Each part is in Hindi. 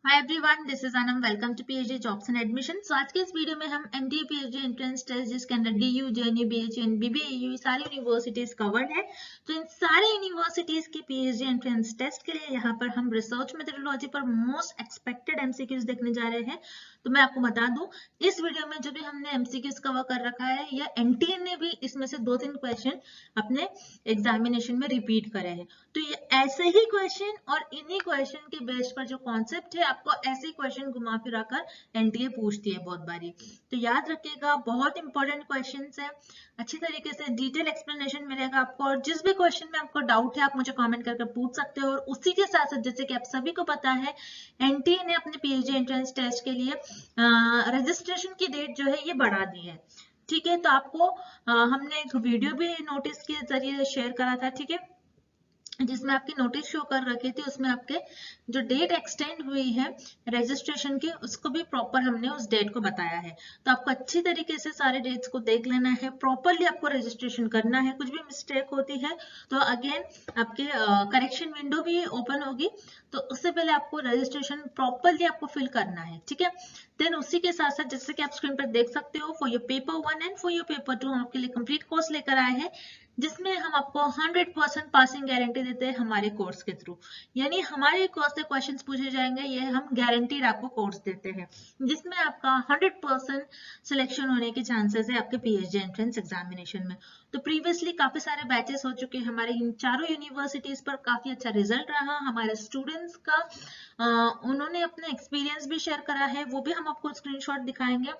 Hi everyone, this is Anam. Welcome to PhD jobs and admission. So आज के इस वीडियो में हम एनटीए पीएचडी एंट्रेंस टेस्ट जिसके अंदर DU, JNU, BHU and BBAU सारी यूनिवर्सिटीज कवर्ड है। तो इन सारी यूनिवर्सिटीज की पीएचडी एंट्रेंस टेस्ट के लिए यहाँ पर हम रिसर्च मेथोडोलॉजी पर मोस्ट एक्सपेक्टेड एमसीक्यूज देखने जा रहे हैं। तो मैं आपको बता दूं, इस वीडियो में जो भी हमने एमसीक्यूज कवर कर रखा है या एनटीए ने भी इसमें से 2-3 क्वेश्चन अपने एग्जामिनेशन में रिपीट करे हैं। तो ये ऐसे ही क्वेश्चन और इन्हीं क्वेश्चन के बेस पर जो कॉन्सेप्ट है आपको ऐसे ही क्वेश्चन घुमा फिरा कर एनटीए पूछती है बहुत बारी। तो याद रखिएगा, बहुत इंपॉर्टेंट क्वेश्चंस है, अच्छी तरीके से डिटेल एक्सप्लेनेशन मिलेगा आपको। और जिस भी क्वेश्चन में आपको डाउट है आप मुझे कमेंट करके पूछ सकते हो। और उसी के साथ साथ जैसे कि आप सभी को पता है, एनटीए ने अपने पीएचडी एंट्रेंस टेस्ट के लिए रजिस्ट्रेशन की डेट जो है ये बढ़ा दी है। ठीक है, तो आपको हमने एक वीडियो भी नोटिस के जरिए शेयर करा था, ठीक है, जिसमें आपकी नोटिस शो कर रखी थी। उसमें आपके जो डेट एक्सटेंड हुई है रजिस्ट्रेशन की, उसको भी प्रॉपर हमने उस डेट को बताया है। तो आपको अच्छी तरीके से सारे डेट्स को देख लेना है, प्रॉपरली आपको रजिस्ट्रेशन करना है। कुछ भी मिस्टेक होती है तो अगेन आपके करेक्शन विंडो भी ओपन होगी, तो उससे पहले आपको रजिस्ट्रेशन प्रॉपरली आपको फिल करना है, ठीक है। देन उसी के साथ साथ जैसे कि आप स्क्रीन पर देख सकते हो, for your paper 1 and for your paper 2 हम आपके लिए कंप्लीट कोर्स लेकर आए हैं, जिसमें हम आपको 100% पासिंग गारंटी देते हैं हमारे कोर्स के थ्रू। यानी हमारे कोर्स से क्वेश्चंस पूछे जाएंगे, ये हम गारंटीड आपको कोर्स देते हैं, जिसमें आपका 100% सिलेक्शन होने के चांसेस है आपके पीएचडी एंट्रेंस एग्जामिनेशन में। तो प्रीवियसली काफी सारे बैचेस हो चुके हैं हमारे इन चारों यूनिवर्सिटीज पर, काफी अच्छा रिजल्ट रहा हमारे स्टूडेंट्स का। उन्होंने अपना एक्सपीरियंस भी शेयर करा है, वो भी हम आपको स्क्रीनशॉट दिखाएंगे।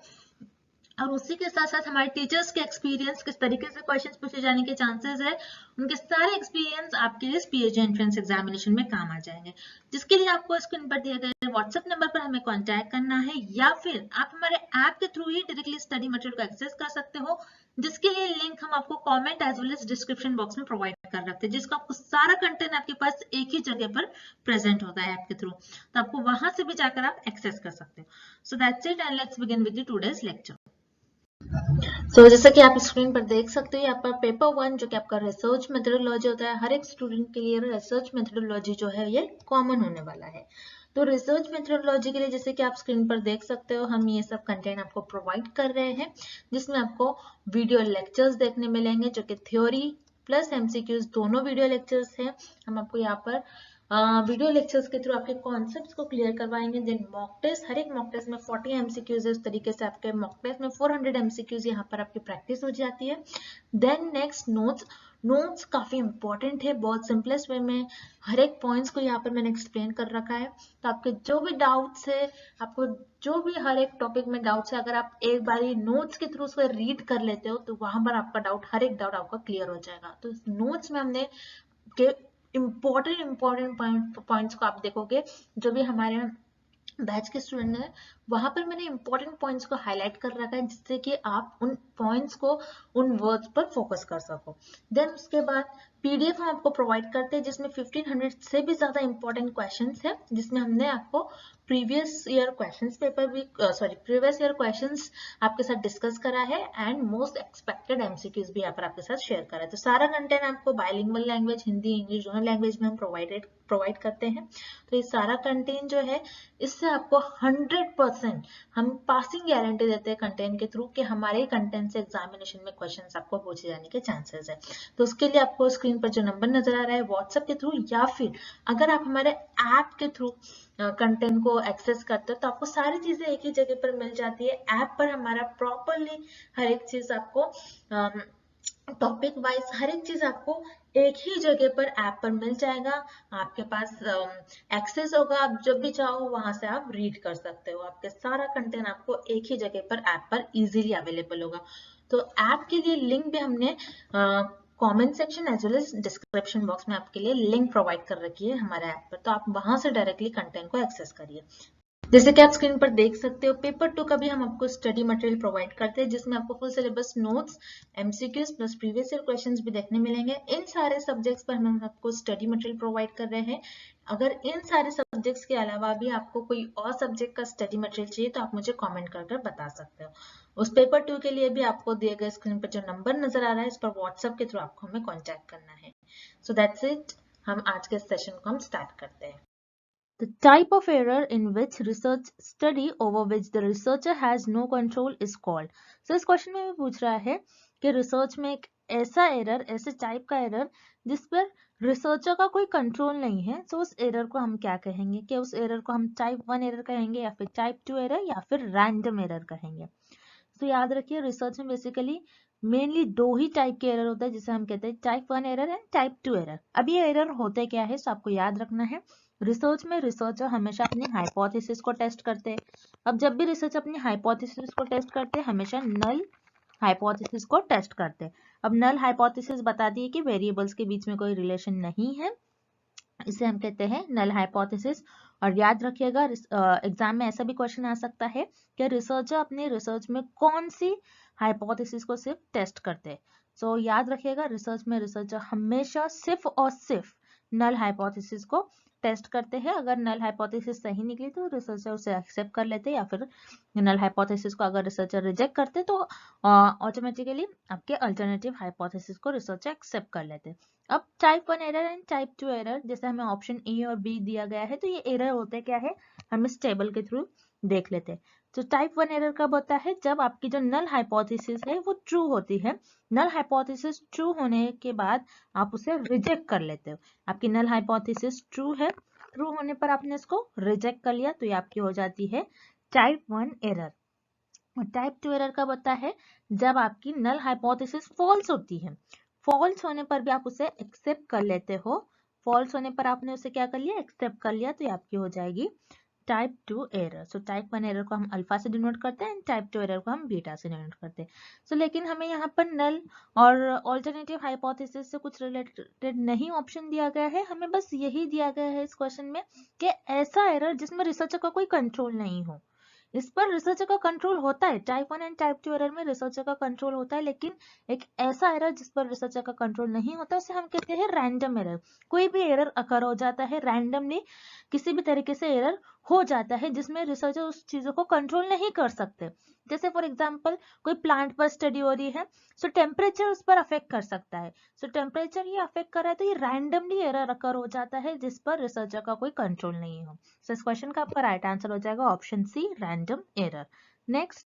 और उसी के साथ साथ हमारे टीचर्स के एक्सपीरियंस, किस तरीके से क्वेश्चंस पूछे जाने के चांसेस है, उनके सारे एक्सपीरियंस आपके इस पीएचडी एंट्रेंस एग्जामिनेशन में काम आ जाएंगे। जिसके लिए आपको स्क्रीन पर दिए गए व्हाट्सएप नंबर पर हमें कांटेक्ट करना है, या फिर आप हमारे ऐप के थ्रू ही डायरेक्टली स्टडी मटेरियल को एक्सेस कर सकते हो, जिसके लिए लिंक हम आपको comment as well as description box में प्रोवाइड कर रखते हैं, जिसका आपको सारा कंटेंट आपके पास एक ही जगह पर प्रेजेंट होता है ऐप के थ्रू। तो आपको वहां से भी जाकर आप एक्सेस कर सकते हो। So that's it and let's begin with the today's lecture. जैसा कि आप स्क्रीन पर देख सकते हो, यहाँ पर पेपर 1 जो कि आपका रिसर्च मेथोडोलॉजी होता है, हर एक स्टूडेंट के लिए रिसर्च मेथोडोलॉजी जो है ये कॉमन होने वाला है। तो रिसर्च मेथोडोलॉजी के लिए जैसे कि आप स्क्रीन पर देख सकते हो, हम ये सब कंटेंट आपको प्रोवाइड कर रहे हैं, जिसमें आपको वीडियो लेक्चर्स देखने मिलेंगे, जो कि थ्योरी प्लस एमसीक्यूज दोनों वीडियो लेक्चर्स हैं। हम आपको यहाँ पर वीडियो लेक्चर्स के थ्रू आपके कॉन्सेप्ट्स को क्लियर करवाएंगे। देन मॉक टेस्ट, हर एक मॉक टेस्ट में 40 एमसीक्यूज है, उस तरीके से आपके मॉक टेस्ट में 400 एमसीक्यूज यहाँ पर आपकी प्रैक्टिस हो जाती है। देन नेक्स्ट नोट्स काफी इंपॉर्टेंट है, बहुत सिंपलेस्ट वे में हर एक पॉइंट्स को यहाँ पर मैंने एक्सप्लेन कर रखा है। तो आपके जो भी डाउट्स है, आपको जो भी हर एक टॉपिक में डाउट्स है, अगर आप एक बार नोट्स के थ्रू उसको रीड कर लेते हो तो वहां पर आपका डाउट, हर एक डाउट आपका क्लियर हो जाएगा। तो नोट्स में हमने इम्पोर्टेंट पॉइंट्स को आप देखोगे, जो भी हमारे बैच के स्टूडेंट है वहां पर मैंने इंपॉर्टेंट पॉइंट्स को हाईलाइट कर रखा है, जिससे कि आप उन पॉइंट्स को, उन वर्ड्स पर फोकस कर सको। देन उसके बाद पीडीएफ हम आपको प्रोवाइड करते हैं, जिसमें 1500 से भी ज्यादा इंपॉर्टेंट क्वेश्चंस है, जिसमें हमने आपको प्रीवियस ईयर क्वेश्चंस आपके साथ डिस्कस करा है एंड मोस्ट एक्सपेक्टेड एमसीक्यूज भी यहाँ पर आपके साथ शेयर करा है। तो सारा कंटेंट आपको बायलिंगुअल लैंग्वेज, हिंदी इंग्लिश दोनों लैंग्वेज में हम प्रोवाइड करते हैं। तो ये सारा कंटेंट जो है, इससे आपको 100% हम पासिंग गारंटी देते हैं कंटेंट के थ्रू, कि हमारे कंटेंट से एग्जामिनेशन में क्वेश्चंस आपको पूछे जाने के चांसेस है। तो उसके लिए आपको स्क्रीन पर जो नंबर नजर आ रहा है व्हाट्सएप के थ्रू, या फिर अगर आप हमारे ऐप के थ्रू कंटेंट को एक्सेस करते हो तो आपको सारी चीजें एक ही जगह पर मिल जाती है। ऐप पर हमारा प्रॉपरली हर एक चीज आपको टॉपिक वाइज हर एक चीज आपको एक ही जगह पर ऐप पर मिल जाएगा। आपके पास एक्सेस होगा, आप जब भी चाहो वहां से आप रीड कर सकते हो। आपके सारा कंटेंट आपको एक ही जगह पर ऐप पर इजीली अवेलेबल होगा। तो ऐप के लिए लिंक भी हमने comment section as well as description box में आपके लिए लिंक प्रोवाइड कर रखी है हमारे ऐप पर, तो आप वहां से डायरेक्टली कंटेंट को एक्सेस करिए। जैसे कि आप स्क्रीन पर देख सकते हो, पेपर 2 का भी हम आपको स्टडी मटेरियल प्रोवाइड करते हैं, जिसमें आपको full syllabus notes, MCQs plus previous year questions भी देखने मिलेंगे। इन सारे सब्जेक्ट्स पर हम आपको स्टडी मटेरियल प्रोवाइड कर रहे हैं। अगर इन सारे सब्जेक्ट्स के अलावा भी आपको कोई और सब्जेक्ट का स्टडी मटेरियल चाहिए तो आप मुझे कॉमेंट कर बता सकते हो। उस पेपर 2 के लिए भी आपको दिए गए स्क्रीन पर जो नंबर नजर आ रहा है, इस पर व्हाट्सएप के थ्रू आपको हमें कॉन्टेक्ट करना है। सो दैट्स इट, हम आज के सेशन को हम स्टार्ट करते हैं। The type of error in which research study over which the researcher has no control is called. So इस क्वेश्चन में भी पूछ रहा है कि रिसर्च में एक ऐसा एरर, ऐसे टाइप का एरर जिस पर रिसर्चर का कोई कंट्रोल नहीं है, तो उस एरर को हम क्या कहेंगे? कि उस एरर को हम टाइप 1 एरर कहेंगे या फिर टाइप 2 एरर या फिर रैंडम एरर कहेंगे? तो याद रखिए रिसर्च में बेसिकली मेनली दो ही टाइप के एरर होता है जिसे हम कहते हैं type 1 error and type 2 error. अब ये एरर होते क्या है, तो आपको याद रखना है रिसर्च में रिसर्चर हमेशा अपनी हाइपोथेसिस को टेस्ट करते हैं। अब जब भी रिसर्च अपनी हाइपोथेसिस को टेस्ट करते हैं हमेशा नल हाइपोथेसिस को टेस्ट करते हैं। अब नल हाइपोथेसिस बताती है कि वेरिएबल्स के बीच में कोई रिलेशन नहीं है, इसे हम कहते हैं नल हाइपोथेसिस। और याद रखिएगा एग्जाम में ऐसा भी क्वेश्चन आ सकता है कि रिसर्चर अपने रिसर्च में कौन सी हाइपोथेसिस को सिर्फ टेस्ट करते हैं। सो याद रखिएगा रिसर्च में रिसर्चर हमेशा सिर्फ और सिर्फ नल हाइपोथेसिस को टेस्ट करते हैं। अगर नल हाइपोथेसिस सही निकली तो रिसर्चर उसे एक्सेप्ट कर लेते हैं, या फिर नल हाइपोथेसिस को अगर रिसर्चर रिजेक्ट करते तो ऑटोमेटिकली आपके अल्टरनेटिव हाइपोथेसिस को रिसर्चर एक्सेप्ट कर लेते हैं। अब type 1 error and type 2 error, जैसे हमें ऑप्शन ए और बी दिया गया है, तो ये एरर होते क्या है हम इस टेबल के थ्रू देख लेते हैं। तो टाइप 1 एरर कब होता है? जब आपकी जो नल हाइपोथेसिस है वो ट्रू होती है। नल हाइपोथेसिस ट्रू होने के बाद आप उसे रिजेक्ट कर लेते हो। आपकी नल हाइपोथेसिस ट्रू है, ट्रू होने पर आपने इसको रिजेक्ट कर लिया, तो ये आपकी हो जाती है टाइप 1 एरर। और टाइप 2 एरर कब होता है? जब आपकी नल हाइपोथेसिस फॉल्स होती है। फॉल्स होने पर भी आप उसे एक्सेप्ट कर लेते हो। फॉल्स होने पर आपने उसे क्या कर लिया? एक्सेप्ट कर लिया, तो ये आपकी हो जाएगी type 2 error. So type 1 error को हम अल्फा से डिनोट करते हैं, टाइप 2 एरर को हम बीटा से डिनोट करते हैं। सो लेकिन हमें यहाँ पर नल और ऑल्टरनेटिव हाइपोथेसिस से कुछ रिलेटेड नहीं ऑप्शन दिया गया है, हमें बस यही दिया गया है इस क्वेश्चन में कि ऐसा एरर जिसमें रिसर्चर का कोई कंट्रोल नहीं हो। इस पर रिसर्चर का कंट्रोल होता है, टाइप 1 एंड टाइप 2 एरर में रिसर्चर का कंट्रोल होता है, लेकिन एक ऐसा एरर जिस पर रिसर्चर का कंट्रोल नहीं होता उसे हम कहते हैं रैंडम एरर। कोई भी एरर अकर हो जाता है रैंडमली, किसी भी तरीके से एरर हो जाता है जिसमें रिसर्चर उस चीजों को कंट्रोल नहीं कर सकते। जैसे फॉर एग्जांपल कोई प्लांट पर स्टडी हो रही है, सो टेम्परेचर उस पर अफेक्ट कर सकता है। सो टेम्परेचर ये अफेक्ट कर रहा है तो ये रैंडमली एरर अकर हो जाता है जिस पर रिसर्चर का कोई कंट्रोल नहीं हो। सो इस क्वेश्चन का आपका राइट आंसर हो जाएगा option C, random error. Next,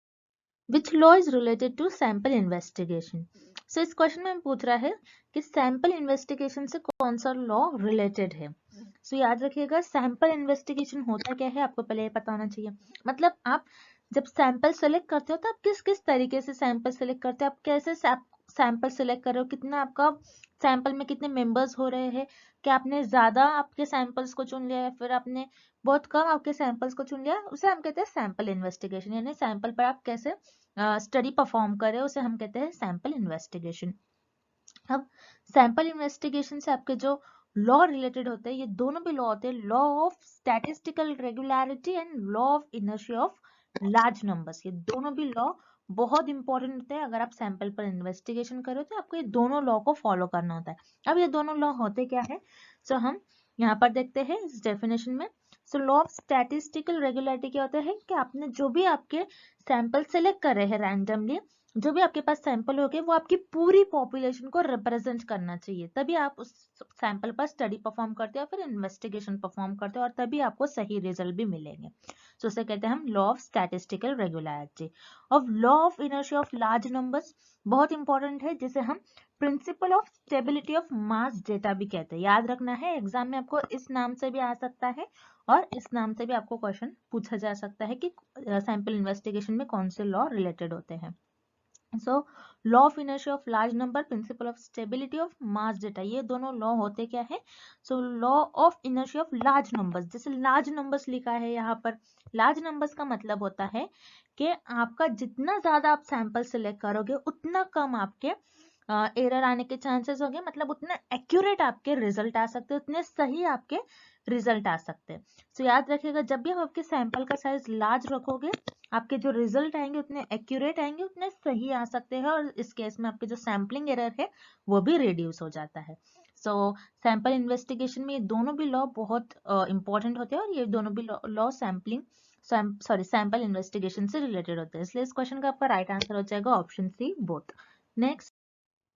which law is related to sample investigation? So इस क्वेश्चन में पूछ रहा है कि सैंपल इन्वेस्टिगेशन से कौन सा लॉ रिलेटेड है। सो याद रखिएगा सैंपल इन्वेस्टिगेशन होता क्या है आपको पहले ये पता होना चाहिए। मतलब आप जब सैंपल सेलेक्ट करते हो तो आप किस किस तरीके से सैंपल सेलेक्ट करते हो, आप कैसे सैंपल सेलेक्ट कर रहे हो, कितना आपका सैंपल में कितने मेंबर्स हो रहे हैं, क्या आपने ज्यादा आपके सैंपल्स को चुन लिया है, फिर आपने बहुत कम आपके सैंपल्स को चुन लिया, उसे हम कहते हैं सैंपल इन्वेस्टिगेशन। यानी सैंपल पर आप कैसे स्टडी परफॉर्म कर रहे हो उसे हम कहते हैं सैंपल इन्वेस्टिगेशन। अब सैंपल इन्वेस्टिगेशन से आपके जो लॉ रिलेटेड होते हैं, ये दोनों भी लॉ होते हैं, law of statistical regularity and law of inertia of large numbers. ये दोनों भी लॉ बहुत इंपॉर्टेंट होते हैं। अगर आप सैंपल पर इन्वेस्टिगेशन करो तो आपको ये दोनों लॉ को फॉलो करना होता है। अब ये दोनों लॉ होते क्या है, सो हम यहाँ पर देखते हैं इस डेफिनेशन में। So law of statistical regularity क्या होता है कि आपने जो भी आपके सैंपल सेलेक्ट कर रहे हैं रैंडमली, जो भी आपके पास सैंपल होंगे वो आपकी पूरी पॉपुलेशन को रिप्रेजेंट करना चाहिए, तभी आप उस सैंपल पर स्टडी परफॉर्म करते हो फिर इन्वेस्टिगेशन परफॉर्म करते हो और तभी आपको सही रिजल्ट भी मिलेंगे। सो उसे कहते हैं हम लॉ ऑफ स्टैटिस्टिकल रेगुलरिटी। और law of inertia of large numbers बहुत इंपॉर्टेंट है, जिसे हम principle of stability of mass data भी कहते हैं। याद रखना है एग्जाम में आपको इस नाम से भी आ सकता है और इस नाम से भी आपको क्वेश्चन पूछा जा सकता है कि सैंपल इन्वेस्टिगेशन में कौन से लॉ रिलेटेड होते हैं। So law of inertia of large number, principle of stability of mass data, ये दोनों लॉ होते क्या है। So law of inertia of large numbers, जैसे लार्ज नंबर्स लिखा है यहाँ पर, लार्ज नंबर्स का मतलब होता है कि आपका जितना ज्यादा आप सैंपल सिलेक्ट करोगे उतना कम आपके एरर आने के चांसेस होंगे, मतलब उतना एक्यूरेट आपके रिजल्ट आ सकते हैं, उतने सही आपके रिजल्ट आ सकते हैं। सो याद रखिएगा जब भी आप आपके सैंपल का साइज लार्ज रखोगे आपके जो रिजल्ट आएंगे उतने एक्यूरेट आएंगे, उतने सही आ सकते हैं और इस केस में आपके जो सैम्पलिंग एरर है वो भी रिड्यूस हो जाता है। सो सैंपल इन्वेस्टिगेशन में ये दोनों भी लॉ बहुत इंपॉर्टेंट होते हैं और ये दोनों भी लॉ सैंपल इन्वेस्टिगेशन से रिलेटेड होते हैं, इसलिए इस क्वेश्चन का आपका राइट आंसर हो जाएगा option C, both. Next,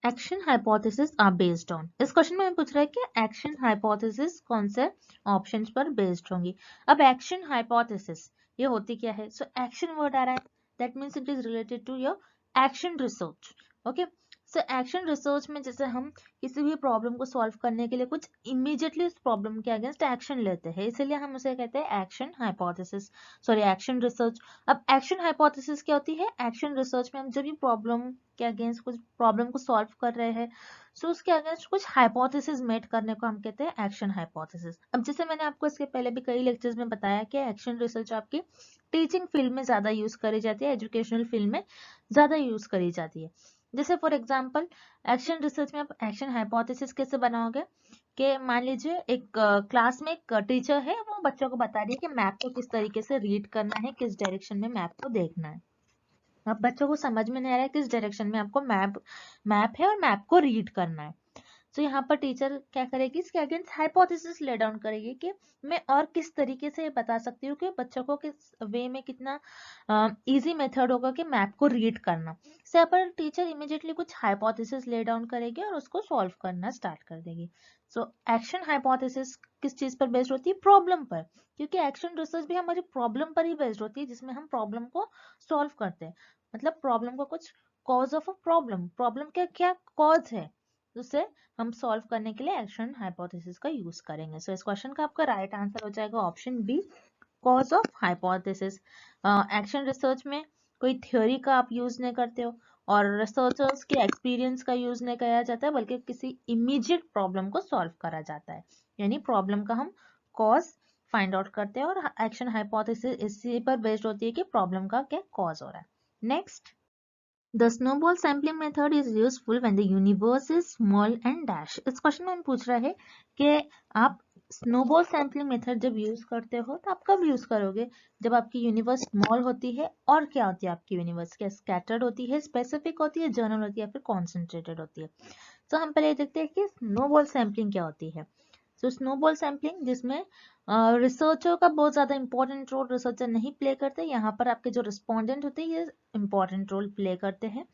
action hypothesis are based on. इस क्वेश्चन में पूछ रहा है कि एक्शन हाइपोथेसिस कौन से ऑप्शंस पर बेस्ड होंगी। अब एक्शन हाइपोथेसिस ये होती क्या है? सो एक्शन वर्ड आ रहा है, that means it is related to your action research. Okay, so action research में जैसे हम किसी भी प्रॉब्लम को सॉल्व करने के लिए कुछ इमीडिएटली उस प्रॉब्लम के अगेंस्ट एक्शन लेते हैं, इसीलिए हम उसे कहते हैं action hypothesis, sorry action research. अब एक्शन हाइपोथेसिस क्या होती है? एक्शन रिसर्च में हम जब भी प्रॉब्लम के अगेंस्ट कुछ प्रॉब्लम को सॉल्व कर रहे हैं, सो उसके अगेंस्ट कुछ हाइपोथेसिस मेड करने को हम कहते हैं एक्शन हाइपोथेसिस। अब जैसे मैंने आपको इसके पहले भी कई लेक्चर्स में बताया कि एक्शन रिसर्च आपकी टीचिंग फील्ड में ज्यादा यूज करी जाती है, एजुकेशनल फील्ड में ज्यादा यूज करी जाती है। जैसे फॉर एग्जाम्पल एक्शन रिसर्च में आप एक्शन हाइपोथेसिस कैसे बनाओगे कि मान लीजिए एक क्लास में एक टीचर है, वो बच्चों को बता रही है कि मैप को किस तरीके से रीड करना है, किस डायरेक्शन में मैप को देखना है। अब बच्चों को समझ में नहीं आ रहा है किस डायरेक्शन में आपको मैप है और मैप को रीड करना है। तो यहाँ पर टीचर क्या करेगी? इसके अगेंस्ट हाइपोथेसिस ले डाउन करेगी कि मैं और किस तरीके से बता सकती हूँ कि बच्चों को किस वे में कितना इजी मेथड होगा कि मैप को रीड करना। से यहाँ पर टीचर इमीडिएटली कुछ हाइपोथेसिस ले डाउन करेगी और उसको सॉल्व करना स्टार्ट कर देगी। सो एक्शन हाइपोथेसिस किस चीज पर बेस्ड होती है? प्रॉब्लम पर, क्योंकि एक्शन रिसर्च भी हमारी प्रॉब्लम पर ही बेस्ड होती है, जिसमें हम प्रॉब्लम को सॉल्व करते हैं। मतलब प्रॉब्लम को कुछ cause of a problem, problem का क्या कॉज है, उसे हम सॉल्व करने के लिए एक्शन हाइपोथेसिस का यूज करेंगे। सो इस क्वेश्चन का आपका राइट आंसर हो जाएगा option B, cause of hypothesis. Action research में कोई थ्योरी का आप यूज नहीं करते हो और रिसर्चर्स के एक्सपीरियंस का यूज नहीं किया जाता है, बल्कि किसी इमीडिएट प्रॉब्लम को सॉल्व करा जाता है, यानी प्रॉब्लम का हम कॉज फाइंड आउट करते हैं और एक्शन हाइपोथेसिस इसी पर बेस्ड होती है कि प्रॉब्लम का क्या कॉज हो रहा है। Next, The snowball sampling method is useful when the universe is small and dash। इस क्वेश्चन में हम पूछ रहे हैं कि आप स्नोबॉल सैम्पलिंग मेथड जब यूज करते हो तो आप कब यूज करोगे? जब आपकी यूनिवर्स स्मॉल होती है। और क्या होती है आपकी यूनिवर्स? क्या स्कैटर्ड होती है, स्पेसिफिक होती है, जनरल होती है, फिर कॉन्सेंट्रेटेड होती है? तो हम पहले देखते हैं कि स्नोबॉल सैम्पलिंग क्या होती है। सो स्नोबॉल सैम्पलिंग जिसमें रिसर्चर का बहुत ज्यादा इंपॉर्टेंट रोल रिसर्चर नहीं प्ले करते, यहाँ पर आपके जो रिस्पोंडेंट होते हैं ये इंपॉर्टेंट रोल प्ले करते हैं।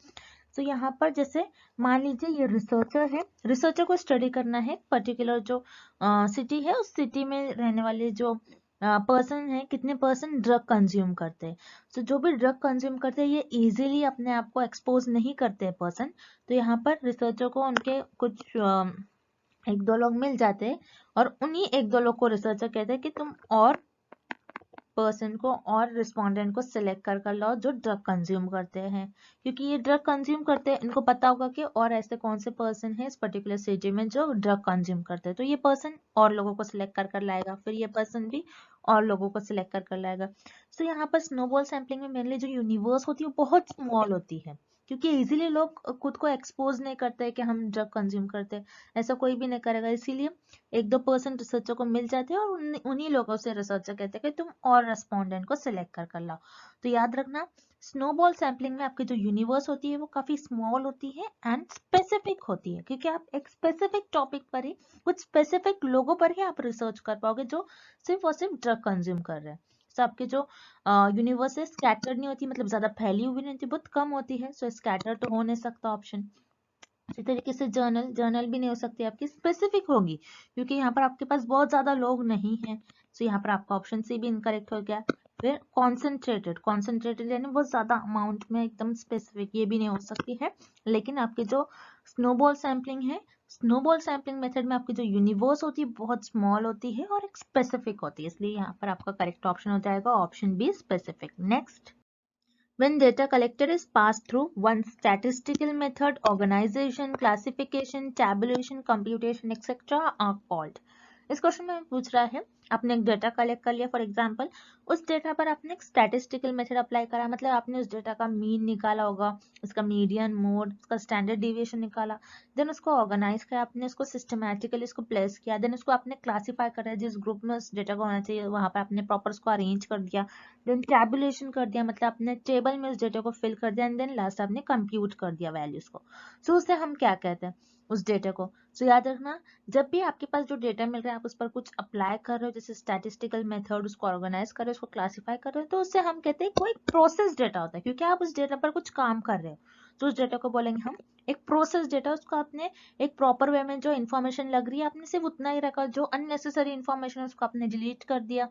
तो यहाँ पर जैसे मान लीजिए ये रिसर्चर है, रिसर्चर को स्टडी करना है पर्टिकुलर जो सिटी है, उस सिटी में रहने वाले जो पर्सन है, कितने पर्सन ड्रग कंज्यूम करते हैं। तो जो भी ड्रग कंज्यूम करते हैं ये इजीली अपने आप को एक्सपोज नहीं करते हैं पर्सन, तो यहाँ पर रिसर्चर को उनके कुछ एक दो लोग मिल जाते हैं और उन्हीं एक दो लोग को रिसर्चर कहते हैं कि तुम और पर्सन को और रिस्पोंडेंट को सिलेक्ट कर लाओ जो ड्रग कंज्यूम करते हैं, क्योंकि ये ड्रग कंज्यूम करते हैं, इनको पता होगा कि और ऐसे कौन से पर्सन है इस पर्टिकुलर सिटी में जो ड्रग कंज्यूम करते हैं, तो ये पर्सन और लोगों को सिलेक्ट कर लाएगा, फिर ये पर्सन भी और लोगों को सिलेक्ट कर लाएगा। तो यहाँ पर स्नोबॉल सैम्पलिंग में मेनली जो यूनिवर्स होती है वो बहुत स्मॉल होती है, क्योंकि इजीली लोग खुद को एक्सपोज नहीं करते कि हम ड्रग कंज्यूम करते हैं, ऐसा कोई भी नहीं करेगा, इसीलिए एक दो परसेंट रिसर्चर को मिल जाते हैं और उन्हीं लोगों से रिसर्चर कहते हैं कि तुम और रेस्पोंडेंट को सिलेक्ट कर लाओ। तो याद रखना स्नोबॉल सैम्पलिंग में आपकी जो यूनिवर्स होती है वो काफी स्मॉल होती है एंड स्पेसिफिक होती है, क्योंकि आप एक स्पेसिफिक टॉपिक पर ही, कुछ स्पेसिफिक लोगों पर ही आप रिसर्च कर पाओगे जो सिर्फ और सिर्फ ड्रग कंज्यूम कर रहे हैं। तो आपके जो यूनिवर्स है स्कैटर्ड नहीं होती, मतलब ज्यादा फैली हुई नहीं होती, बहुत कम होती है, सो स्कैटर तो हो नहीं सकता ऑप्शन। इसी तरीके से जर्नल, जर्नल भी नहीं हो सकती, आपकी स्पेसिफिक होगी, क्योंकि यहाँ पर आपके पास बहुत ज्यादा लोग नहीं हैं, तो यहाँ पर आपका ऑप्शन सी भी इनकरेक्ट हो गया। फिर कॉन्सेंट्रेटेड, कॉन्सेंट्रेटेड यानी बहुत ज्यादा अमाउंट में एकदम स्पेसिफिक, ये भी नहीं हो सकती है। लेकिन आपकी जो स्नोबॉल सैम्पलिंग है, स्नोबॉल सैम्पलिंग मेथड में आपकी जो यूनिवर्स होती है बहुत स्मॉल होती है और एक स्पेसिफिक होती है, इसलिए यहाँ पर आपका करेक्ट ऑप्शन हो जाएगा option B, specific. Next, when data collected is passed through one statistical method, organization, classification, tabulation, computation, etc. are called। इस क्वेश्चन में पूछ रहा है आपने एक डेटा कलेक्ट कर लिया, फॉर एग्जांपल उस डेटा पर आपने एक स्टैटिस्टिकल मेथड अप्लाई करा, मतलब आपने उस डेटा का मीन निकाला होगा, उसका मीडियन, मोड, उसका स्टैंडर्ड डिविएशन निकाला, देन उसको ऑर्गेनाइज किया आपने, उसको सिस्टमैटिकली उसको प्लेस किया, देन उसको आपने क्लासीफाई करा, जिस ग्रुप में उस डेटा को होना चाहिए वहां पर आपने प्रॉपर उसको अरेंज कर दिया, देन टैबुलेशन कर दिया, मतलब आपने टेबल में उस डेटा को फिल कर दिया, एंड देन लास्ट आपने कंप्यूट कर दिया वैल्यूज को। सो उसे हम क्या कहते हैं? उस डेटा को। सो याद रखना जब भी आपके पास जो डेटा मिल रहा है आप उस पर कुछ अप्लाई कर रहे हो, जैसे स्टैटिस्टिकल मेथड, उसको ऑर्गेनाइज कर रहे हो, उसको क्लासीफाई कर रहे हो, तो उससे हम कहते हैं कोई प्रोसेस डेटा होता है, क्योंकि आप उस डेटा पर कुछ काम कर रहे हो, तो उस डेटा को बोलेंगे हम एक प्रोसेस डेटा। उसको आपने एक प्रॉपर वे में जो इन्फॉर्मेशन लग रही है आपने सिर्फ उतना ही रखा, जो अननेसेसरी इन्फॉर्मेशन उसको आपने डिलीट कर दिया,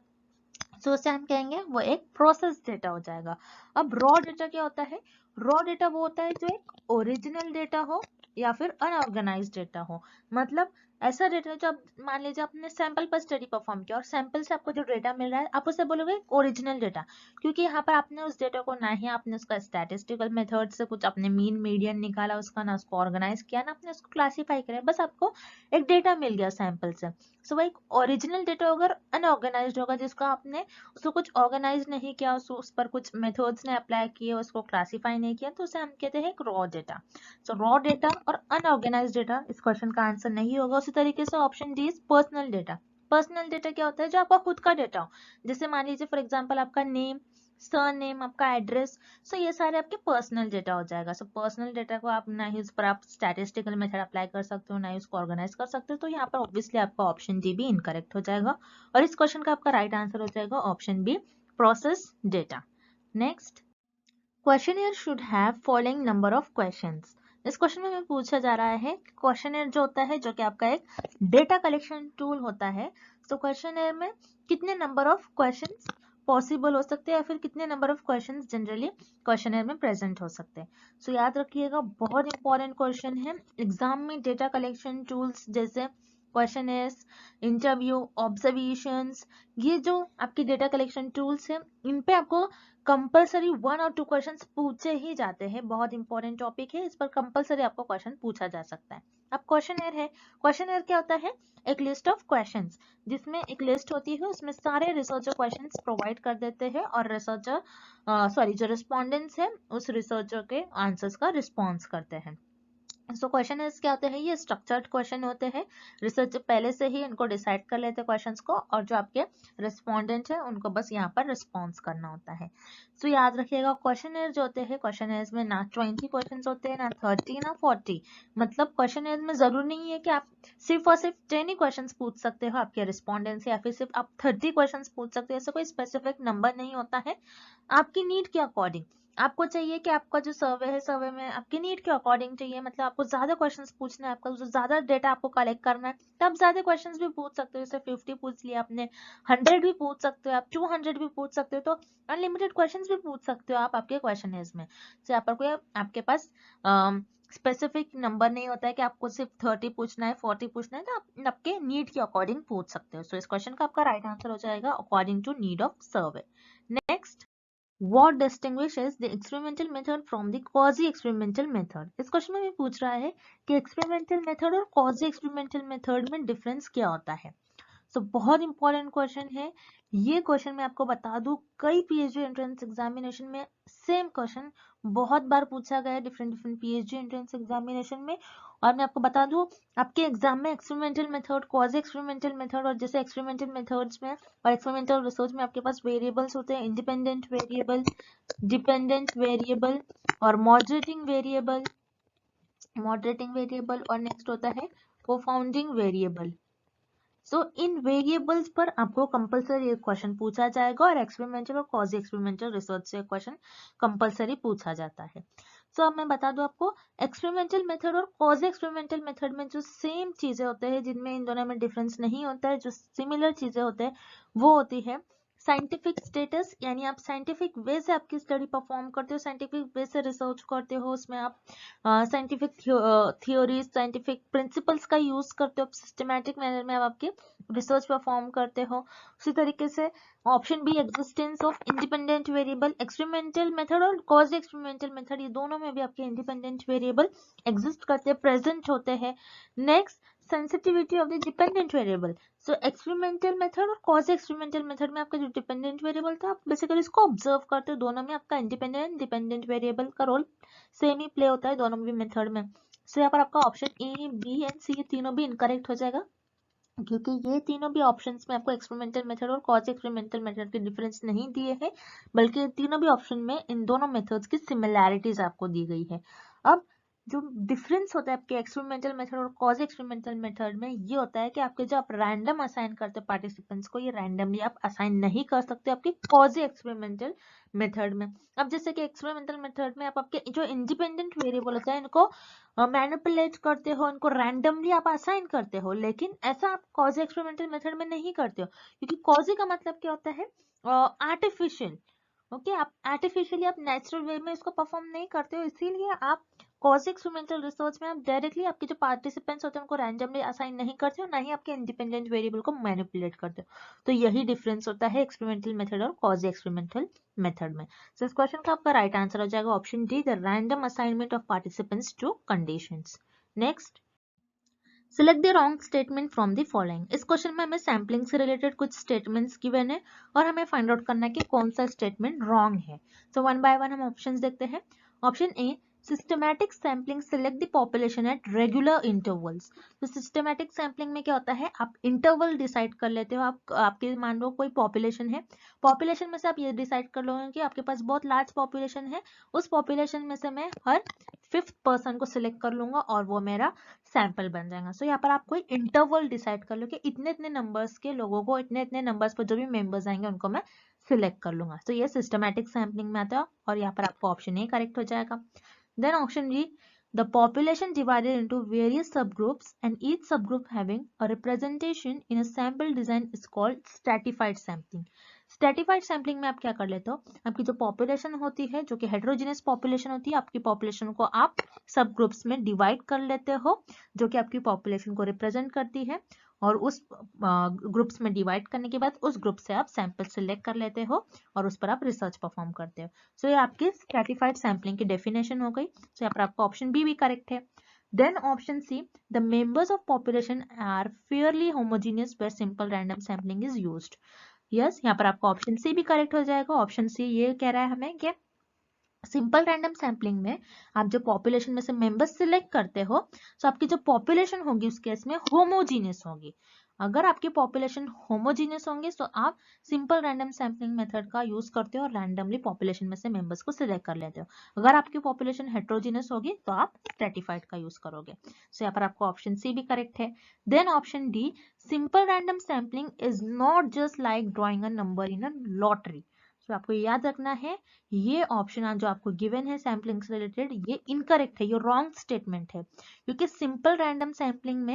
तो उसे हम कहेंगे वो एक प्रोसेस डेटा हो जाएगा। अब रॉ डेटा क्या होता है? रॉ डेटा वो होता है जो एक ओरिजिनल डेटा हो या फिर अनऑर्गेनाइज्ड डेटा हो। मतलब ऐसा डेटा जो आप मान लीजिए आपने सैंपल पर स्टडी परफॉर्म किया और सैंपल से आपको जो डेटा मिल रहा है आप उसे बोलोगे ओरिजिनल डेटा, क्योंकि यहाँ पर आपने उस डेटा को ना ही आपने उसका स्टैटिस्टिकल मेथड से कुछ अपने मीन मीडियन निकाला उसका, ना उसको ऑर्गेनाइज किया, ना आपने उसको क्लासीफाई किया, बस आपको एक डेटा मिल गया सैंपल से। सो वो एक ओरिजिनल डेटा अगर अनऑर्गेनाइज्ड होगा, जिसको आपने उसको कुछ ऑर्गेनाइज नहीं किया, उस पर कुछ मेथड्स ने अप्लाई किए, उसको क्लासीफाई नहीं किया, तो उसे हम कहते हैं एक रॉ डेटा। सो रॉ डेटा और अनऑर्गेनाइज्ड डेटा इस क्वेश्चन का आंसर नहीं होगा। उसी तरीके से option D is personal data. Personal data क्या होता है? जो आपका खुद का डेटा हो, जैसे मान लीजिए फॉर एग्जांपल आपका नेम, सरनेम, आपका एड्रेस, सो ये सारे आपके पर्सनल डेटा हो जाएगा। सो पर्सनल डेटा को आप ना ही उस पर आप स्टैटिस्टिकल मेथड अप्लाई कर सकते हो, ना ही उसको ऑर्गेनाइज कर सकते हो, तो यहाँ पर ऑब्वियसली आपका ऑप्शन डी भी इनकरेक्ट हो जाएगा और इस क्वेश्चन का आपका राइट आंसर हो जाएगा option B, process data. Next, questionnaire should have following number of questions. इस क्वेश्चन में पूछा जा रहा है क्वेश्चनर जो होता है, जो कि आपका एक डेटा कलेक्शन टूल होता है, तो क्वेश्चनर में कितने नंबर ऑफ क्वेश्चंस पॉसिबल हो सकते हैं या फिर कितने number of questions generally questionnaire में प्रेजेंट हो सकते हैं। सो याद रखिएगा, बहुत इंपॉर्टेंट क्वेश्चन है एग्जाम में। डेटा कलेक्शन टूल्स जैसे क्वेश्चनर्स, इंटरव्यू, ऑब्जर्वेशंस, ये जो आपकी डेटा कलेक्शन टूल्स है, इन पे आपको कंपलसरी 1 और 2 क्वेश्चंस पूछे ही जाते हैं। बहुत इंपॉर्टेंट टॉपिक है, इस पर कंपलसरी आपको क्वेश्चन पूछा जा सकता है। अब क्वेश्चनर है, क्वेश्चनर क्या होता है? एक लिस्ट ऑफ क्वेश्चंस, जिसमें एक लिस्ट होती है, उसमें सारे रिसर्चर क्वेश्चंस प्रोवाइड कर देते हैं और रिसर्चर जो रिस्पोंडेंट्स है उस रिसर्चर के आंसर्स का रिस्पॉन्स करते हैं। सो क्वेश्चन क्या होते हैं? ये स्ट्रक्चर्ड क्वेश्चन होते हैं। रिसर्चर पहले से ही इनको डिसाइड कर लेते हैं क्वेश्चंस को, और जो आपके रिस्पोंडेंट है उनको बस यहाँ पर रिस्पॉन्स करना होता है। सो याद रखिएगा, क्वेश्चनर जो होते हैं, क्वेश्चनर्स में ना 20 क्वेश्चंस होते हैं, ना 30, ना 40। मतलब क्वेश्चनर में जरूरी नहीं है कि आप सिर्फ और सिर्फ 10 ही क्वेश्चंस पूछ सकते हो आपके रिस्पोंडेंट से, या फिर सिर्फ आप 30 क्वेश्चंस पूछ सकते हो। ऐसा कोई स्पेसिफिक नंबर नहीं होता है। आपकी नीड के अकॉर्डिंग आपको चाहिए कि आपका जो सर्वे है, सर्वे में आपकी नीड के अकॉर्डिंग चाहिए, मतलब आपको ज्यादा क्वेश्चंस पूछना है, आपका जो ज्यादा डेटा आपको कलेक्ट करना है, तो आप ज्यादा क्वेश्चंस भी पूछ सकते हो। जैसे 50 पूछ लिया आपने, 100 भी पूछ सकते हो, आप 200 भी पूछ सकते हो, तो अनलिमिटेड क्वेश्चंस भी पूछ सकते हो आप आपके क्वेश्चनर्स में। तो यहाँ पर कोई आपके पास स्पेसिफिक नंबर नहीं होता है कि आपको सिर्फ 30 पूछना है, 40 पूछना है, तो आप आपके नीड के अकॉर्डिंग पूछ सकते हो। सो इस क्वेश्चन का आपका राइट आंसर हो जाएगा according to need of survey. Next, What distinguishes the experimental method from the quasi-experimental method? इस क्वेश्चन में भी पूछ रहा है कि experimental method और quasi-experimental method में डिफरेंस क्या होता है। सो बहुत इंपॉर्टेंट क्वेश्चन है ये क्वेश्चन। मैं आपको बता दूं, कई पीएचडी एंट्रेंस एग्जामिनेशन में सेम क्वेश्चन बहुत बार पूछा गया है different different PhD entrance examination में। और मैं आपको बता दूं, आपके एग्जाम में experimental method, quasi experimental method, और जैसे एक्सपेरिमेंटल मेथड्स में और एक्सपेरिमेंटल रिसर्च में आपके पास वेरिएबल्स होते हैं, इंडिपेंडेंट वेरिएबल, डिपेंडेंट वेरिएबल और मॉडरेटिंग वेरिएबल और नेक्स्ट होता है कंफाउंडिंग वेरिएबल। सो इन वेरिएबल्स पर आपको कंपलसरी एक क्वेश्चन पूछा जाएगा और एक्सपेरिमेंटल और क्वाजी एक्सपेरिमेंटल रिसर्च से क्वेश्चन कंपलसरी पूछा जाता है। सो अब मैं बता दूं आपको, एक्सपेरिमेंटल मेथड और क्वाजी एक्सपेरिमेंटल मेथड में जो सेम चीजें होते हैं, जिनमें इन दोनों में डिफरेंस नहीं होता है, जो सिमिलर चीजें होते हैं, वो होती है साइंटिफिक स्टेटस, यानी आप साइंटिफिक वे से आपकी स्टडी परफॉर्म करते हो, साइंटिफिक वे से रिसर्च करते हो, उसमें आप साइंटिफिक थियोरीज, साइंटिफिक प्रिंसिपल्स का यूज करते हो, सिस्टमैटिक मैनर में आप आपके रिसर्च परफॉर्म करते हो। उसी तरीके से option B, existence of independent variable, experimental method और क्वाजी एक्सपेरिमेंटल मेथड, ये दोनों में भी आपके इंडिपेंडेंट वेरिएबल एग्जिस्ट करते हैं, प्रेजेंट होते हैं। Next, sensitivity of the dependent variable. So experimental method और क्वाजी एक्सपेरिमेंटल मेथड में आपका जो डिपेंडेंट वेरिएबल था, आप बेसिकली इसको ऑब्जर्व करते हो। दोनों में आपका इंडिपेंडेंट डिपेंडेंट वेरिएबल का रोल सेम ही प्ले होता है दोनों भी मेथड में। सो यहाँ पर आपका ऑप्शन ए, बी एंड सी, ये तीनों भी इनकरेक्ट हो जाएगा, क्योंकि ये तीनों भी ऑप्शंस में आपको एक्सपेरिमेंटल मेथड और क्वाजी एक्सपेरिमेंटल मेथड के डिफरेंस नहीं दिए हैं, बल्कि तीनों भी ऑप्शन में इन दोनों मेथड्स की सिमिलैरिटीज आपको दी गई है। अब जो डिफरेंस होता है आपके एक्सपेरिमेंटल मेथड और क्वाजी एक्सपेरिमेंटल मेथड में ये होता है कि आपके जो आप रैंडम असाइन करते हो पार्टिसिपेंट्स को, ये रैंडमली आप असाइन नहीं कर सकते आपके क्वाजी एक्सपेरिमेंटल मेथड में। अब जैसे कि एक्सपेरिमेंटल मेथड में आप आपके जो इंडिपेंडेंट वेरिएबल होता है इनको मैनिपुलेट करते हो, इनको रैंडमली आप असाइन करते हो, लेकिन ऐसा आप क्वाजी एक्सपेरिमेंटल मेथड में नहीं करते हो, क्योंकि क्वाजी का मतलब क्या होता है, आर्टिफिशियल। ओके, आप आर्टिफिशियली आप नेचुरल वे में इसको परफॉर्म नहीं करते हो, इसीलिए आप क्वाजी एक्सपेरिमेंटल रिसर्च में आप डायरेक्टली आपके जो पार्टिसिपेंट्स होते हैं उनको रैंडमली असाइन नहीं करते हो, ना ही आपके इंडिपेंडेंट वेरिएबल को मैनिपुलेट करते हो। तो यही डिफरेंस होता है एक्सपेरिमेंटल मेथड और क्वाजी एक्सपेरिमेंटल मेथड में। सो इस क्वेश्चन का आपका राइट आंसर हो जाएगा option D, the random assignment of participants to conditions. Next, select the wrong statement from the following. इस क्वेश्चन में हमें सैम्पलिंग से रिलेटेड कुछ स्टेटमेंट्स गिवन है और हमें फाइंड आउट करना है कि कौन सा स्टेटमेंट रॉन्ग है। सो वन बाय वन हम ऑप्शंस देखते हैं। Option A, systematic sampling select the population at regular intervals. तो सिस्टमैटिक सैम्पलिंग में क्या होता है, आप इंटरवल डिसाइड कर लेते हो। आपके मान लो कोई पॉपुलेशन है, पॉपुलेशन में से आप ये डिसाइड कर लोगे कि आपके पास बहुत लार्ज पॉपुलेशन है, उस पॉपुलेशन में से मैं हर 5th पर्सन को सिलेक्ट कर लूंगा और वो मेरा सैंपल बन जाएगा। सो यहाँ पर आप कोई इंटरवल डिसाइड कर लो कि इतने इतने नंबर्स के लोगों को, इतने इतने नंबर्स पर जो भी मेंबर्स आएंगे उनको मैं सिलेक्ट कर लूंगा। तो ये सिस्टमैटिक सैम्पलिंग में आता है और यहाँ पर आपको ऑप्शन ए करेक्ट हो जाएगा। Then option B, the population divided into various subgroups and each subgroup having a representation in a sample design is called stratified sampling. Stratified sampling में आप क्या कर लेते हो, आपकी जो पॉपुलेशन होती है जो कि हेटेरोजेनस पॉपुलेशन होती है, आपकी पॉपुलेशन को आप सब ग्रुप्स में डिवाइड कर लेते हो जो कि आपकी पॉपुलेशन को रिप्रेजेंट करती है, और उस ग्रुप्स में डिवाइड करने के बाद उस ग्रुप से आप सैंपल सिलेक्ट कर लेते हो और उस पर आप रिसर्च परफॉर्म करते हो। सो ये आपकी स्ट्रेटिफाइड सैम्पलिंग की डेफिनेशन हो गई। सो यहाँ पर आपका ऑप्शन बी भी करेक्ट है। Then option C, the members of population are fairly homogeneous where simple random sampling is used. Yes, यहाँ पर आपका ऑप्शन सी भी करेक्ट हो जाएगा। ऑप्शन सी ये कह रहा है हमें कि सिंपल रैंडम सैम्पलिंग में आप जो पॉपुलेशन में से मेंबर्स सिलेक्ट करते हो, तो आपकी जो पॉपुलेशन होगी उस केस में होमोजीनियस होगी। अगर आपकी पॉपुलेशन होमोजीनियस होंगे तो आप सिंपल रैंडम सैम्पलिंग मेथड का यूज करते हो और रैंडमली पॉपुलेशन में से मेंबर्स को सिलेक्ट कर लेते हो। अगर आपकी पॉपुलेशन हेट्रोजीनियस होगी तो आप स्ट्रेटिफाइड का यूज करोगे। सो यहाँ पर आपको ऑप्शन सी भी करेक्ट है। Then option D, simple random sampling is not just like drawing a number in a lottery. तो आपको याद रखना है ये ऑप्शन जो आपको गिवन है सैम्पलिंग से रिलेटेड, ये इनकरेक्ट है, ये रॉन्ग स्टेटमेंट है, क्योंकि सिंपल रैंडम सैम्पलिंग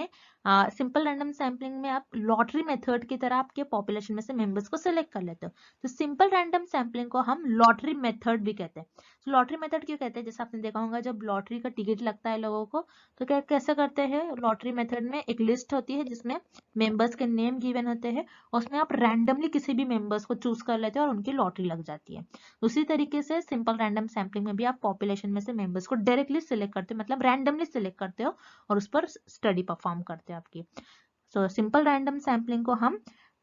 में आप लॉटरी मेथड की तरह आपके पॉपुलेशन में से मेंबर्स को सिलेक्ट कर लेते हो। तो सिंपल रैंडम सैम्पलिंग को हम लॉटरी मेथड भी कहते हैं। तो लॉटरी मेथड क्यों कहते हैं, जैसे आपने देखा होगा जब लॉटरी का टिकट लगता है लोगों को, तो क्या कैसे करते हैं, लॉटरी मेथड में एक लिस्ट होती है जिसमें मेंबर्स के नेम गिवन होते हैं, उसमें आप रैंडमली किसी भी मेंबर्स को चूज कर लेते हो और उनकी लॉटरी लग जाती है। उसी तरीके से सिंपल रैंडम सैम्पलिंग में भी आप पॉपुलेशन में से मेंबर्स को डायरेक्टली सिलेक्ट करते हो, मतलब रैंडमली सिलेक्ट करते हो और उस पर स्टडी परफॉर्म करते हो आपकी। सो सिंपल रैंडम सैम्पलिंग को हम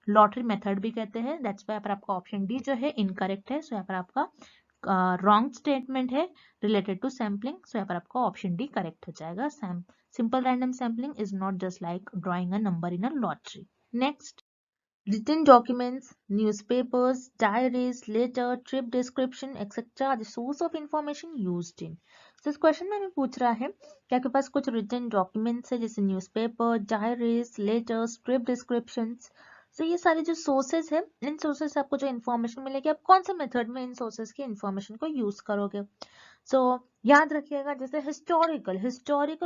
लॉटरी मेथड भी कहते हैं। दैट्स व्हाई पर आपका ऑप्शन डी जो है इनकरेक्ट है। सो यहाँ पर आपका रॉन्ग स्टेटमेंट है रिलेटेड टू सैम्पलिंग। सो यहाँ पर आपका ऑप्शन डी करेक्ट हो जाएगा। Simple random sampling is not just like drawing a number in a lottery. Next, written documents, newspapers, diaries, letter, trip description, etc. are the source of information used in. So इस क्वेश्चन में हमें पूछ रहा है कि आपके पास कुछ written documents है जैसे newspaper, diaries, letters, trip descriptions. तो ये सारे जो सोर्सेज है, इन सोर्सेज से आपको जो इन्फॉर्मेशन मिलेगी, आप कौन से मेथड में इन सोर्सेज की इन्फॉर्मेशन को यूज करोगे। सो याद रखिएगा, जैसे हिस्टोरिकल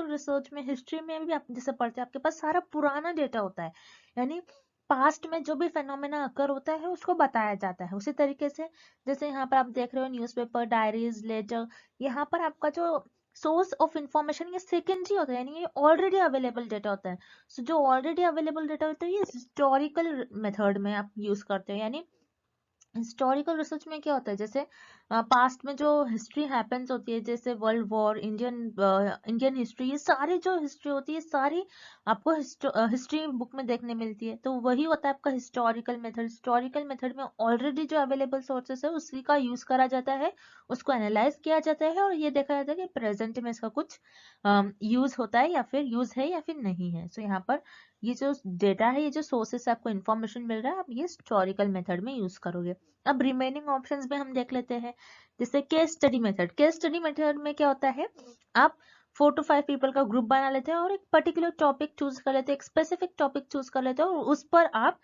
रिसर्च में, हिस्ट्री में भी आप जैसे पढ़ते हैं, आपके पास सारा पुराना डेटा होता है, यानी पास्ट में जो भी फेनोमेना अकर होता है उसको बताया जाता है। उसी तरीके से जैसे यहाँ पर आप देख रहे हो न्यूज़पेपर, डायरीज, लेटर, यहाँ पर आपका जो सोर्स ऑफ इंफॉर्मेशन ये सेकेंडरी होता है, यानी ये ऑलरेडी अवेलेबल डेटा होता है। सो जो ऑलरेडी अवेलेबल डेटा होता है ये हिस्टोरिकल मेथड में आप यूज करते हो। यानी हिस्टोरिकल रिसर्च में क्या होता है, जैसे पास्ट में जो हिस्ट्री हैपेंस होती है, जैसे वर्ल्ड वॉर, इंडियन हिस्ट्री, ये सारी जो हिस्ट्री होती है सारी आपको हिस्ट्री बुक में देखने मिलती है। तो वही होता है आपका हिस्टोरिकल मेथड। हिस्टोरिकल मेथड में ऑलरेडी जो अवेलेबल सोर्सेस है उसी का यूज करा जाता है, उसको एनालाइज किया जाता है और ये देखा जाता है कि प्रेजेंट में इसका कुछ यूज होता है या फिर यूज है या फिर नहीं है। सो यहाँ पर ये जो डेटा है, ये जो सोर्सेस से आपको इन्फॉर्मेशन मिल रहा है, आप ये हिस्टोरिकल मेथड में यूज करोगे। अब रिमेनिंग ऑप्शंस में हम देख लेते हैं, जैसे case study method. Case study method में क्या होता है, आप 4 to 5 पीपल का ग्रुप बना लेते हैं और एक पर्टिकुलर टॉपिक चूज कर लेते हैं, एक स्पेसिफिक टॉपिक चूज कर लेते हैं और उस पर आप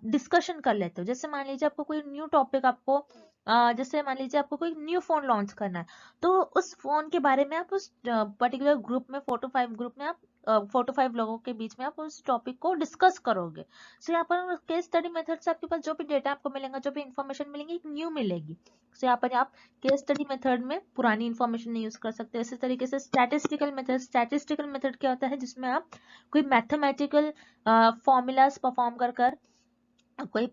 डिस्कशन कर लेते हो। जैसे मान लीजिए आपको कोई न्यू टॉपिक, आपको जैसे मान लीजिए आपको कोई न्यू फोन लॉन्च करना है, तो उस फोन के बारे में आप उस पर्टिकुलर ग्रुप में 4 to 5 ग्रुप में आप 4 to 5 लोगों के बीच में आप उस टॉपिक को डिस्कस करोगे। सो यहाँ पर केस स्टडी मेथड से आपके पास जो भी डेटा आपको मिलेगा, जो भी इंफॉर्मेशन मिलेंगी, एक न्यू मिलेगी। सो यहाँ पर आप केस स्टडी मेथड में पुरानी इंफॉर्मेशन नहीं यूज कर सकते। इसी तरीके से स्टैटिस्टिकल मेथड क्या होता है, जिसमें आप कोई मैथमेटिकल फॉर्मूलाज परफॉर्म कर कोई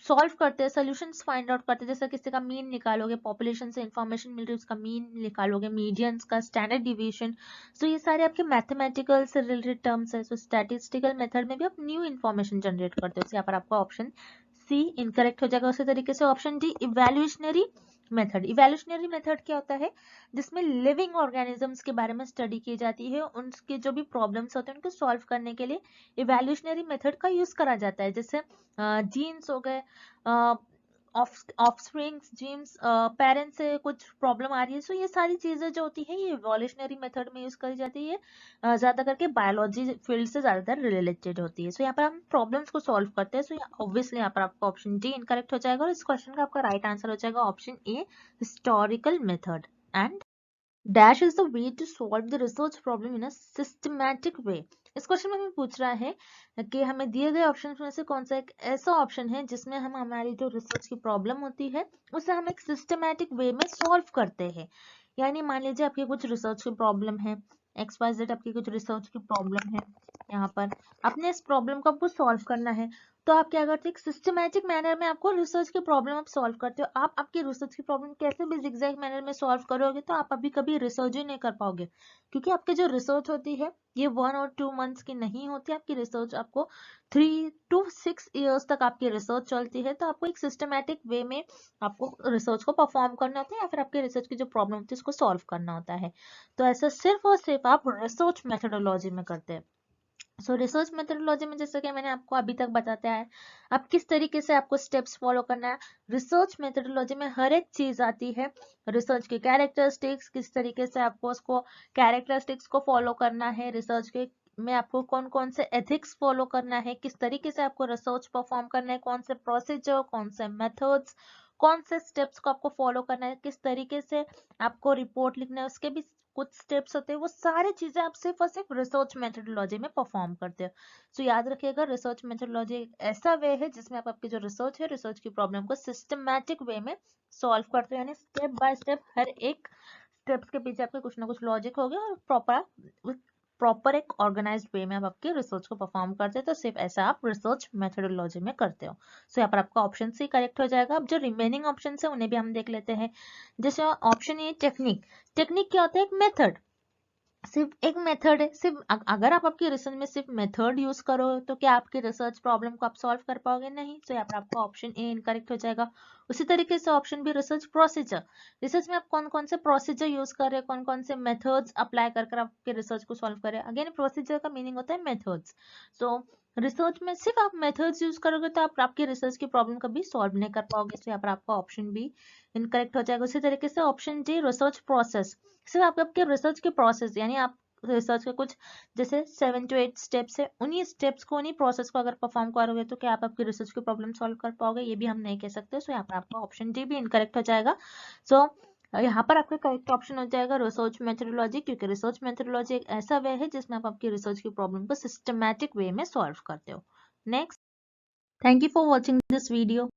सॉल्व करते हैं, सोल्यूशंस फाइंड आउट करते हैं। जैसे किसी का मीन निकालोगे, पॉपुलेशन से इंफॉर्मेशन मिल रही है, उसका मीन निकालोगे, मीडियंस का, स्टैंडर्ड डिविएशन। सो ये सारे आपके मैथमेटिकल से रिलेटेड टर्म्स है। सो स्टैटिस्टिकल मेथड में भी आप न्यू इंफॉर्मेशन जनरेट करते हो। यहाँ पर आपका ऑप्शन सी इनकरेक्ट हो जाएगा। उसी तरीके से ऑप्शन डी इवैल्यूएशनरी मेथड। इवैल्यूएशनरी मेथड क्या होता है, जिसमें लिविंग ऑर्गेनिजम्स के बारे में स्टडी की जाती है, उनके जो भी प्रॉब्लम्स होते हैं उनको सॉल्व करने के लिए इवैल्यूएशनरी मेथड का यूज करा जाता है। जैसे जीन्स हो गए, ऑफस्प्रिंग्स, जीन्स, पेरेंट्स से कुछ प्रॉब्लम आ रही है, सो ये सारी चीजें जो होती है ये इवोल्यूशनरी मेथड में यूज करी जाती है। ज्यादा करके बायोलॉजी फील्ड से ज्यादातर रिलेटेड होती है। सो यहाँ पर हम प्रॉब्लम्स को सॉल्व करते हैं। सो ऑब्वियसली यहाँ पर आपका ऑप्शन डी इनकरेक्ट हो जाएगा और इस क्वेश्चन का आपका राइट आंसर हो जाएगा option A historical method. And dash is the way to solve the research problem in a systematic way. इस क्वेश्चन में हमें पूछ रहा है कि हमें दिए गए ऑप्शन में से कौन सा एक ऐसा ऑप्शन है जिसमें हम हमारी जो रिसर्च की प्रॉब्लम होती है उसे हम एक सिस्टमैटिक वे में सॉल्व करते हैं। यानी मान लीजिए आपकी कुछ रिसर्च की प्रॉब्लम है, XYZ आपकी कुछ रिसर्च की प्रॉब्लम है, यहाँ पर अपने इस प्रॉब्लम को आपको सॉल्व करना है, तो आप क्या करते हैं, एक सिस्टमैटिक मैनर में आपको रिसर्च की प्रॉब्लम आप सॉल्व करते हो। आप आपकी रिसर्च की प्रॉब्लम कैसे भी जिगजैग मैनर में सॉल्व करोगे तो आप अभी कभी रिसर्च ही नहीं कर पाओगे, क्योंकि आपकी जो रिसर्च होती है ये 1 और 2 मंथ्स की नहीं होती। आपकी रिसर्च आपको 3 to 6 years तक आपकी रिसर्च चलती है। तो आपको एक सिस्टमैटिक वे में आपको रिसर्च को परफॉर्म करना होता है या फिर आपके रिसर्च की जो प्रॉब्लम होती है उसको सॉल्व करना होता है। तो ऐसा सिर्फ और सिर्फ आप रिसर्च मेथोडोलॉजी में करते हैं। सो रिसर्च मेथोडोलॉजी में जैसे कि मैंने आपको अभी तक बताया है, आप किस तरीके से आपको स्टेप्स फॉलो करना है। रिसर्च मेथोडोलॉजी में हर एक चीज आती है, रिसर्च के कैरेक्टरिस्टिक्स, किस तरीके से आपको उसको कैरेक्टरिस्टिक्स को फॉलो करना है, रिसर्च के में आपको कौन कौन से एथिक्स फॉलो करना है, किस तरीके से आपको रिसर्च परफॉर्म करना है, कौन से प्रोसीजर, कौन से मेथड्स, कौन से स्टेप्स को आपको फॉलो करना है, किस तरीके से आपको रिपोर्ट लिखना है, उसके भी कुछ स्टेप्स होते हैं। वो सारी चीजें आप सिर्फ और सिर्फ रिसर्च मेथोडोलॉजी में परफॉर्म करते हो। सो याद रखिएगा, रिसर्च मेथोडोलॉजी एक ऐसा वे है जिसमें आप आपकी जो रिसर्च है, रिसर्च की प्रॉब्लम को सिस्टमैटिक वे में सॉल्व करते हो, यानी स्टेप बाय स्टेप हर एक स्टेप्स के पीछे आपके कुछ ना कुछ लॉजिक होगा और प्रॉपर एक ऑर्गेनाइज्ड वे में आप आपके रिसर्च को परफॉर्म करते हैं। तो सिर्फ ऐसा आप रिसर्च मेथोडोलॉजी में करते हो। सो यहाँ पर आपका ऑप्शन सी करेक्ट हो जाएगा। अब जो रिमेनिंग ऑप्शन है उन्हें भी हम देख लेते हैं। जैसे ऑप्शन ए टेक्निक। टेक्निक क्या होता है, एक मेथड, सिर्फ एक मेथड है। सिर्फ अगर आप आपकी रिसर्च में सिर्फ मेथड यूज करो तो क्या आपकी रिसर्च प्रॉब्लम को आप सॉल्व कर पाओगे, नहीं। तो यहाँ पर आपका ऑप्शन ए इनकरेक्ट हो जाएगा। उसी तरीके से option B research procedure. Research में आप कौन कौन से प्रोसीजर यूज कर रहे हैं, कौन कौन से मेथड्स अप्लाई कर आपके रिसर्च को सॉल्व करें। अगेन प्रोसीजर का मीनिंग होता है मेथड्स। सो रिसर्च में सिर्फ आप मेथड्स यूज करोगे तो आप आपकी रिसर्च की प्रॉब्लम कभी सॉल्व नहीं कर पाओगे। तो यहाँ पर आपका ऑप्शन बी इनकरेक्ट हो जाएगा। उसी तरीके से ऑप्शन डी रिसर्च प्रोसेस। सिर्फ आप आपके रिसर्च के प्रोसेस, यानी आप रिसर्च के कुछ जैसे 7 to 8 स्टेप्स है, उन्हीं स्टेप्स को, उन्हीं प्रोसेस को अगर परफॉर्म करोगे तो क्या आप आपकी रिसर्च की प्रॉब्लम सॉल्व कर पाओगे, ये भी हम नहीं कह सकते। सो यहाँ पर आपका ऑप्शन डी भी इनकरेक्ट हो जाएगा। सो यहाँ पर आपका करेक्ट ऑप्शन हो जाएगा रिसर्च मेथोडोलॉजी, क्योंकि रिसर्च मेथोडोलॉजी एक ऐसा वे है जिसमें आप आपकी रिसर्च की प्रॉब्लम को सिस्टमैटिक वे में सॉल्व करते हो। Next, thank you for watching this video.